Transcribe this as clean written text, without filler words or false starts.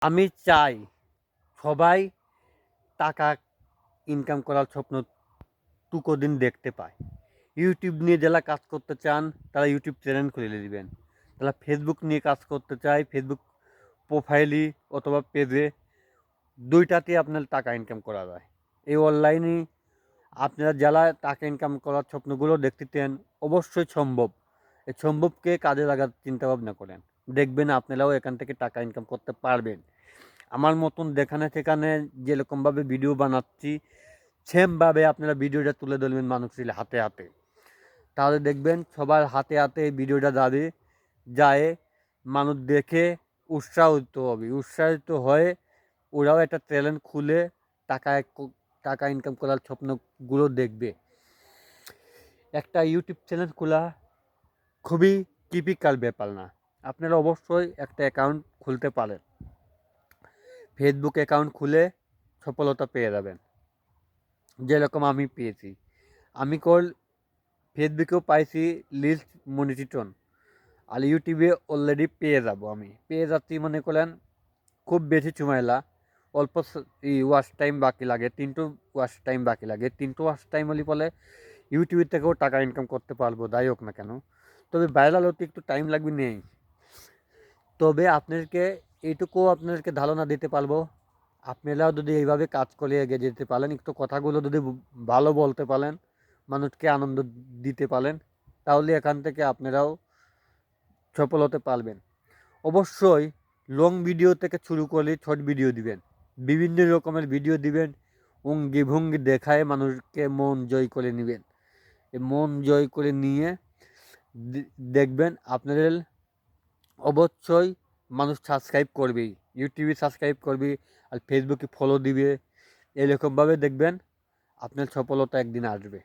আমি চাই সবাই টাকা ইনকাম করার স্বপ্নটুকু দিন দেখতে পায়। ইউটিউব নিয়ে যারা কাজ করতে চান তারা ইউটিউব চ্যানেল খুলে দিবেন। যারা ফেসবুক নিয়ে কাজ করতে চায় ফেসবুক প্রোফাইলই অথবা পেজে দুইটাতে আপনার টাকা ইনকাম করা যায়। এই অনলাইনে আপনারা যারা টাকা ইনকাম করার স্বপ্নগুলো দেখতেছেন অবশ্যই সম্ভব। এই সম্ভবকে কাজে লাগার চিন্তাভাবনা করেন। দেখবেন আপনারাও এখান থেকে টাকা ইনকাম করতে পারবেন। আমার মতন যেখানে সেখানে যেরকমভাবে ভিডিও বানাচ্ছি সেমভাবে আপনারা ভিডিওটা তুলে ধরবেন মানুষের হাতে হাতে। তাহলে দেখবেন সবার হাতে হাতে এই ভিডিওটা যাবে, যায় মানুষ দেখে উৎসাহিত হবে। উৎসাহিত হয়ে ওরাও একটা চ্যানেল খুলে টাকা টাকা ইনকাম করার স্বপ্নগুলো দেখবে। একটা ইউটিউব চ্যানেল খোলা খুবই টিপিক্যাল ব্যাপার না। আপনারা অবশ্যই একটা অ্যাকাউন্ট খুলতে পারেন। ফেসবুক অ্যাকাউন্ট খুলে সফলতা পেয়ে যাবেন, যেরকম আমি পেয়েছি। আমি ফেসবুকেও পাইছি লিস্ট মনিটিটন, আর ইউটিউবে অলরেডি পেয়ে যাব। আমি পেয়ে যাচ্ছি মনে করেন খুব বেশি ঝুমেলা, অল্প ওয়াচ টাইম বাকি লাগে, 3টো ওয়াচ টাইম বাকি লাগে। 3টো ওয়াচ টাইম হলে বলে ইউটিউবের থেকেও টাকা ইনকাম করতে পারবো, যাই হোক না কেন। তবে ভাইরাল হতে একটু টাইম লাগবে নেই। তবে আপনাদেরকে এইটুকু আপনাদেরকে ধারণা দিতে পারবো, আপনারাও যদি এইভাবে কাজ করে এগিয়ে যেতে পারেন, একটু কথাগুলো যদি ভালো বলতে পারেন, মানুষকে আনন্দ দিতে পারেন, তাহলে এখান থেকে আপনারাও সফল হতে পারবেন। অবশ্যই লং ভিডিও থেকে শুরু করে শর্ট ভিডিও দিবেন, বিভিন্ন রকমের ভিডিও দিবেন, অঙ্গি ভঙ্গি দেখায় মানুষকে মন জয় করে নেবেন। এই মন জয় করে নিয়ে দেখবেন আপনাদের অবশ্যই মানুষ সাবস্ক্রাইব করবেই, ইউটিউবে সাবস্ক্রাইব করবে আর ফেসবুকে ফলো দিবে। এরকমভাবে দেখবেন আপনার সফলতা একদিন আসবে।